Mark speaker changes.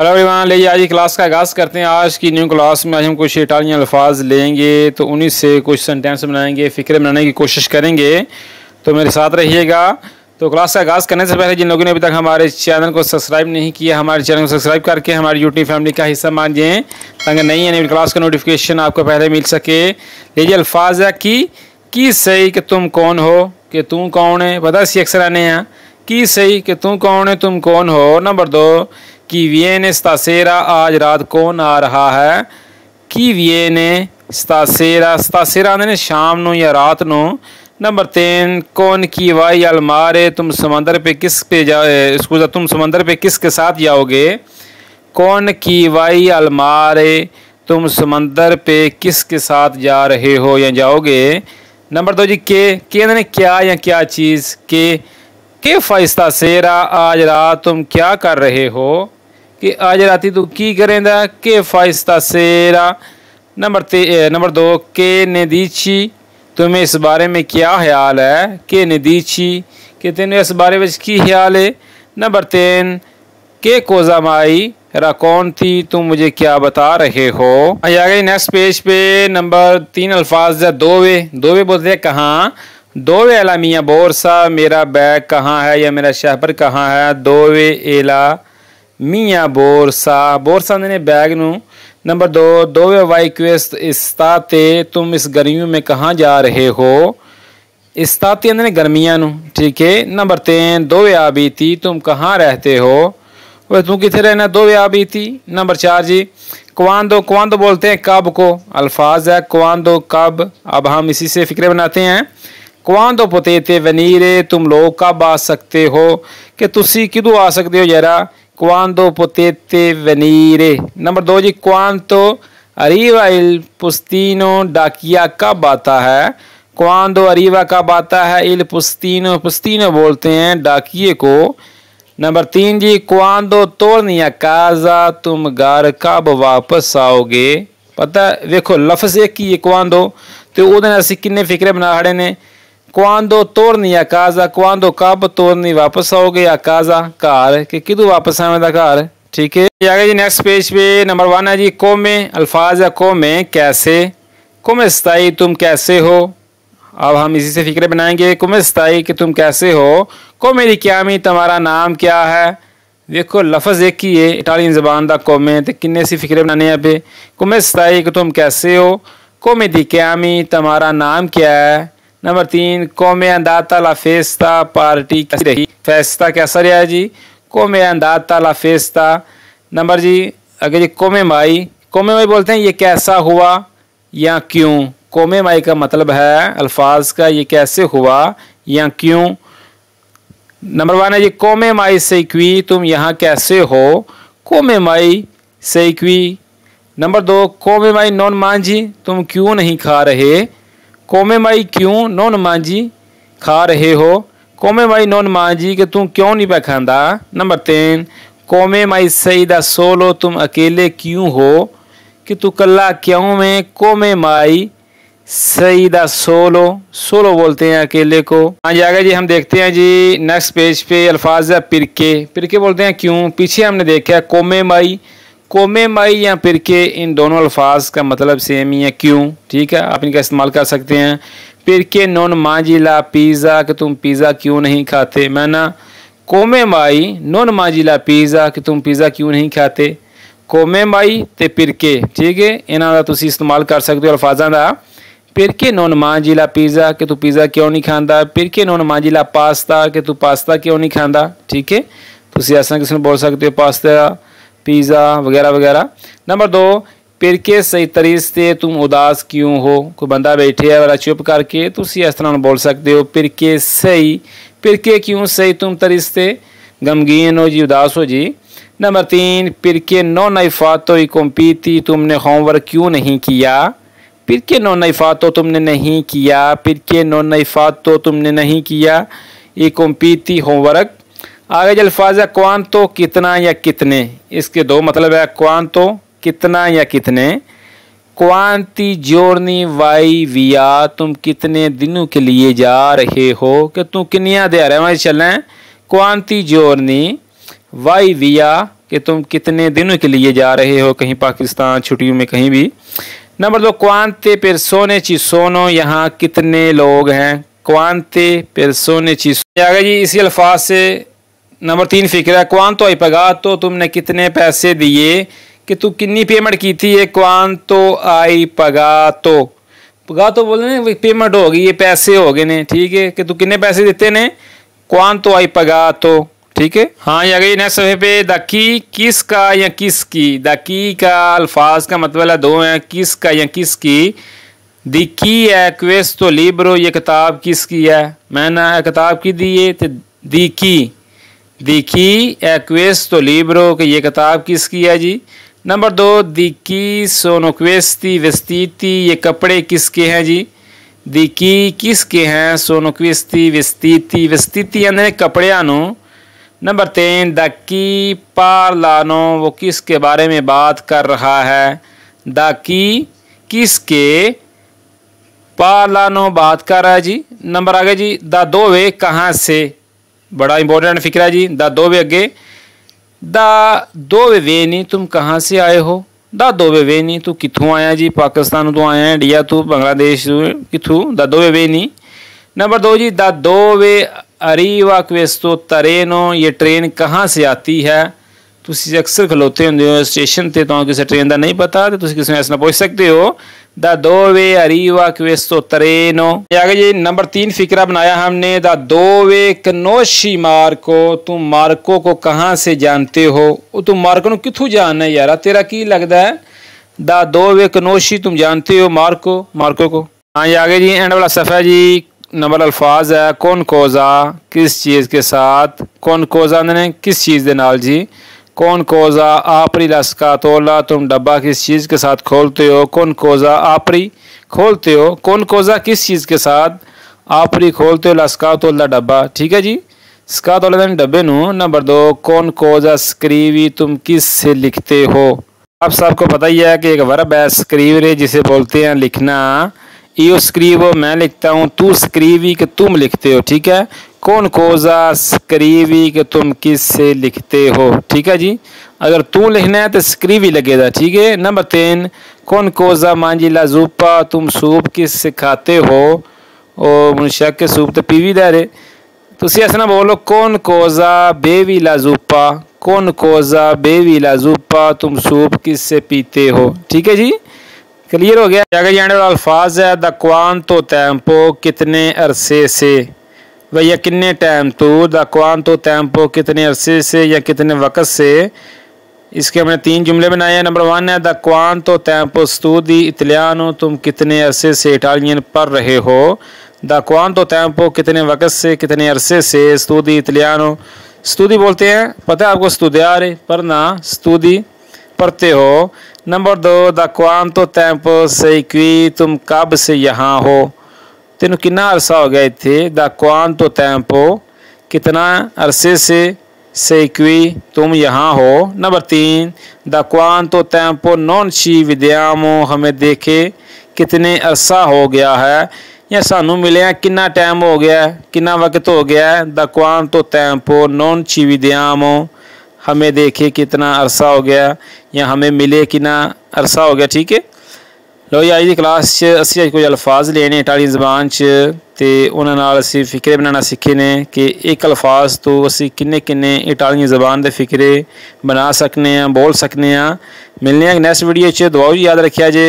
Speaker 1: Hello everyone, लीजिए आज की क्लास का आगाज़ करते हैं। आज की न्यू क्लास में आज हम कुछ इटालियन अल्फाज लेंगे तो उन्हीं से कुछ सेंटेंस बनाएंगे, फ़िक्रे बनाने की कोशिश करेंगे। तो मेरे साथ रहिएगा। तो क्लास का आगाज़ करने से पहले जिन लोगों ने अभी तक हमारे चैनल को सब्सक्राइब नहीं किया, हमारे चैनल को सब्सक्राइब करके हमारी यूट्यूब फैमिली का हिस्सा मान जाएँ ताकि नई आने वाली क्लास का नोटिफिकेशन आपको पहले मिल सके। लीजिए अल्फाज है की सही कि तुम कौन हो, कि तू कौन है, पता सी अक्सर आने हैं। की सही कि तू कौन है, तुम कौन हो। नंबर 2 कि वियेने स्तासेरा, आज रात कौन आ रहा है। कि वियेने स्तासेरा, स्तासेरा ने शाम नू या रात नू। नंबर 3 कौन की वाई अलमारे, तुम समंदर पे किस पे जा तुम समंदर पे किसके साथ जाओगे। कौन की वाई अलमारे, तुम समंदर पे किसके साथ जा रहे हो या जाओगे। नंबर 2 जी के ने क्या या क्या चीज़। के फ़ाइस्ता सेरा, आज रात तुम क्या कर रहे हो। कि आज राती तू की करेंदा, के फ़ाइस्ता सेरा। नंबर 2 के नेदीची, तुम्हें इस बारे में क्या ख्याल है। के नेदीची, कि तेने इस बारे में की ख्याल है। नंबर 3 के कोजामाई कौन थी, तुम मुझे क्या बता रहे हो। आ गए नेक्स्ट पेज पे। नंबर 3 अल्फाज है दोवे बोलते हैं कहाँ। दोवे एला मियाँ बोरसा, मेरा बैग कहाँ है या मेरा शहपर कहाँ है। दोवे एला मियाँ बोरसा ने बैग नू। नंबर 2 दोवे वाई क्वेस्ट इस्ताते, तुम इस गर्मियों में कहाँ जा रहे हो। इस्ताते ने गर्मियाँ नू, ठीक है। नंबर 3 दोवे आबीती, तुम कहाँ रहते हो, वह तू कितने रहना। दोवे आबीती। नंबर 4 जी क्वांदो बोलते हैं कब को। अल्फाज है क्वांदो कब। अब हम इसी से फिक्रे बनाते हैं। क्वांदो पोतेते वनीरे, तुम लोग कब आ सकते हो, कि तुसी किदू आ सकते हो जरा। क्वांदो पोतेते वनीरे। नंबर 2 जी क्वांतो अरीवा इल पुस्तीनो, डाकिया कब आता है। क्वांदो अरीवा कब आता है इल पुस्तीनो, पुस्तीनो बोलते हैं डाकिए को। नंबर 3 जी क्वांदो तोड़निया काजा, तुम घर कब वापस आओगे। पता देखो लफ्ज़ एक ही है क्वांदो, तो वो असी किन्ने फिक्रे बना खड़े ने। क्वांदो तोड़नी काजा, क्वांदो कब तोड़नी वापस आओगे। काजा घर, कि किदू वापस आवेदा घर, ठीक है। आगे जी नेक्स्ट पेज पे। नंबर 1 है जी कोमे। अल्फाज है कोमे कैसे। कोमे स्ताई, तुम कैसे हो। अब हम इसी से फिक्रे बनाएंगे। कोमे स्ताई कि तुम कैसे हो। को मेरी क्यामी, तुम्हारा नाम क्या है। देखो लफ्ज़ एक ही है इटालियन ज़बान का कोमे, तो किन्ने सी फिक्रे बनाने हैं पे। कोमे स्ताई कि तुम कैसे हो। को मेरी क्यामी, तुम्हारा नाम क्या है। नंबर 3 कोमे अंदाता ला फेस्ता, पार्टी कैसी रही, फेस्ता कैसा रहा जी। कोमे अंदाता ला फेस्ता। नंबर जी अगर जी कोमे माई बोलते हैं ये कैसा हुआ या क्यों। कोमे माई का मतलब है अल्फाज का ये कैसे हुआ या क्यों। नंबर 1 है जी कोमे माई सेक्वी, तुम यहाँ कैसे हो। कोमे माई सेक्वी। नंबर 2 कोमे माई नॉन मांझी, तुम क्यों नहीं खा रहे। कोमे माई क्यों नॉन मांझी, खा रहे हो। कोमे माई नॉन मांझी, कि तुम क्यों नहीं पे खांदा। नंबर 3 कोमे माई सईदा सोलो, तुम अकेले क्यों हो, कि तू कल्ला क्यों में। कोमे माई सईदा सोलो बोलते हैं अकेले को। हाँ जी आगे जी हम देखते हैं जी नेक्स्ट पेज पे। अल्फाज है पिरके बोलते हैं क्यों। पीछे हमने देखा है कोमे माई या पिरके, इन दोनों अल्फाज का मतलब सेम ही है क्यों, ठीक है। आप इनका इस्तेमाल कर सकते हैं। पिरके नॉन माजिला पिज़्ज़ा, कि तुम पिज़्ज़ा क्यों नहीं खाते। मैं ना कोमे माई नॉन माजिला पिज़्ज़ा, कि तुम पिज़्ज़ा क्यों नहीं खाते। कोमे माई ते पिरके, ठीक है, इन्हों का तुम इस्तेमाल कर सकते हो अल्फाजा का। पिरके नॉन माजिला पिज़्ज़ा, कि तू पिज़्ज़ा क्यों नहीं खाता। पिरके नॉन माजिला पास्ता, कि तू पास्ता क्यों नहीं खाता, ठीक है। तुम ऐसा किसी बोल सकते हो पास्ता पिज़्ज़ा वगैरह वगैरह। नंबर 2 पिरके सही तरीके तुम उदास क्यों हो। कोई बंदा बैठे है वाला चुप करके, तुम इस तरह बोल सकते हो पिरके सही, पिरके क्यों सही तुम तरीके गमगीन हो जी, उदास हो जी। नंबर 3 पिरके नो नईफातो कॉम्पीती, तुमने होमवर्क क्यों नहीं किया। पिरके नो नईफातो तुमने नहीं किया, पिरके नो नईफातो तुमने नहीं किया ये कॉम्पीती होमवर्क। आगे अल्फाज है क्वांतो कितना या कितने, इसके दो मतलब है। क्वांतो कितना या कितने। क्वांती जोड़नी वाई विया, तुम कितने दिनों के लिए जा रहे हो, कि तुम किनिया दे रहे वहाँ चलें। क्वांती जोड़नी वाई विया, कि तुम कितने दिनों के लिए जा रहे हो कहीं पाकिस्तान, छुट्टियों में कहीं भी। नंबर 2, क्वांते persone ci sono, यहाँ कितने लोग हैं। क्वांते persone ci sono। आगे जी इसी अल्फाज से नंबर 3 फिक्र, क्वांतो hai pagato, तुमने कितने पैसे दिए, कि तू कितनी पेमेंट की थी। ये क्वांतो hai pagato, पगातो बोलने पेमेंट होगी, ये पैसे हो गए ने, ठीक है, कि तू कितने पैसे देते ने, क्वांतो hai pagato, ठीक है। हाँ ये गई नेक्स्ट सफ़े पे, द की किसका या किसकी। द की का अल्फाज का मतलब है दो हैं, किसका या किसकी। दी की है क्वेस्तो लिब्रो, ये किताब किसकी है, मैंने किताब की दी है, तो दी की है क्वेस्तो लिब्रो, कि ये किताब किसकी है जी। नंबर 2, दी की सोनो क्वेस्ती वेस्तीती, ये कपड़े किसके हैं जी। दी की किसके हैं, सोनो क्वेस्ती वेस्तीती, वेस्तीती यानी कपड़े आनो। नंबर 3, द की पार्लानो, वो किसके बारे में बात कर रहा है। द की किसके पार्लानो बात कर रहा है जी। नंबर आगे जी, द दो वे कहाँ से, बड़ा इंपॉर्टेंट फिक्रा जी। द दो वे अगे, द दो वे वेनी, तुम कहाँ से आए हो। द दो वे वेनी, तू कितों आया जी, पाकिस्तान तो आया है, इंडिया तू बांग्लादेश कितों, द दो वे वेनी। नंबर 2 जी, द दो वे अरीवा क्वेस्तो तरेनो, ये ट्रेन कहाँ से आती है। तुसी अक्सर खलोते होंगे हो स्टेशन ते, तो किसी ट्रेन का नहीं पता, तो तुसी किसी ऐसा पूछ सकते हो, द दो वे अरीवा क्वेस्तो तरेनो। आगे जी नंबर 3 फिक्रा बनाया हमने, द दो वे कनोशी मार्को, तुम मार्को को कहाँ से जानते हो। तुम मार्को को कितों जानना है यार, तेरा की लगता है। द दो वे कनोशी, तुम जानते हो मार्को को। हाँ ये आगे जी एंड वाला सफ़ा जी, नंबर अल्फाज है, कौन कोज़ा किस चीज़ के साथ, कौन कोज़ा ने किस चीज़ के नाल जी। कौन कोज़ा आपरी लस्का तोला, तुम डब्बा किस चीज़ के साथ खोलते हो। कौन कोज़ा आपरी खोलते हो, कौन कोज़ा किस चीज़ के साथ, आपरी खोलते हो लस्का तोला डब्बा, ठीक है जी, स्का तोला डब्बे नू। नंबर 2, कौन कोज़ा स्क्रीवी, तुम किस से लिखते हो। आप सबको पता ही है कि एक वर्ब है स्क्रीवरे, जिसे बोलते हैं लिखना। io scrivo, मैं लिखता हूँ, तू स्क्रीवी कि तुम लिखते हो, ठीक है। कौन कोज़ा स्क्रीवी कि तुम किस से लिखते हो, ठीक है जी। अगर तू लिखना है तो स्क्रीवी लगेगा, ठीक है। नंबर 3, कौन कोज़ा मांजी ला ज़ूपा, तुम सूप किस से खाते हो। ओ मुनशक के सूप तो पीवी दारे, तुसी ऐसा ना बोलो, कौन कोज़ा बेवी ला ज़ूपा, कौन कोज़ा बेवी ला ज़ूपा, तुम सूप किस से पीते हो, ठीक है जी। क्लियर हो गया। आगे जाने वाला अल्फाज है, द क्वांतो टेम्पो, कितने अरसे से, भैया कितने टाइम तो। द क्वांतो टेम्पो, कितने अरसे से या कितने वक्त से। इसके हमने 3 जुमले बनाए हैं। नंबर 1 है, द क्वांतो टेम्पो स्टूडी इटालियानो, तुम कितने अरसे से इटालियन पढ़ रहे हो। द क्वांतो टेम्पो, कितने वक्त से कितने अरसे से, स्टूडी इटालियानो, स्टूडी बोलते हैं, पता है आपको, स्टूडियारे पढ़ना, स्टूडी पढ़ते हो। नंबर 2, द क्वांतो टेम्पो sei qui, तुम कब से यहाँ हो, तेन कितना अरसा हो गया इतने। द क्वांतो टेम्पो, कितना अरसे से, sei qui, तुम यहाँ हो। नंबर 3, द क्वांतो टेम्पो non ci vediamo, हमें देखे कितने अरसा हो गया है, या सानू मिले हैं कितना टाइम हो गया है, कितना वक्त हो गया है। द क्वांतो टेम्पो non ci vediamo, हमें देखे कितना अरसा हो गया, या हमें मिले कितना अरसा हो गया, ठीक है। लो जी अज की क्लास असी अज कुछ अल्फाज लेने इटालियन जबान तो उन्होंने नाल असी फिक्रे बनाना सीखे ने, कि एक अल्फाज तो असी किन्ने किन्ने इटालियन जबान के फिक्रे बना सकने, बोल सकने। मिलने नेक्स्ट वीडियो दुआओ याद रखिया जे।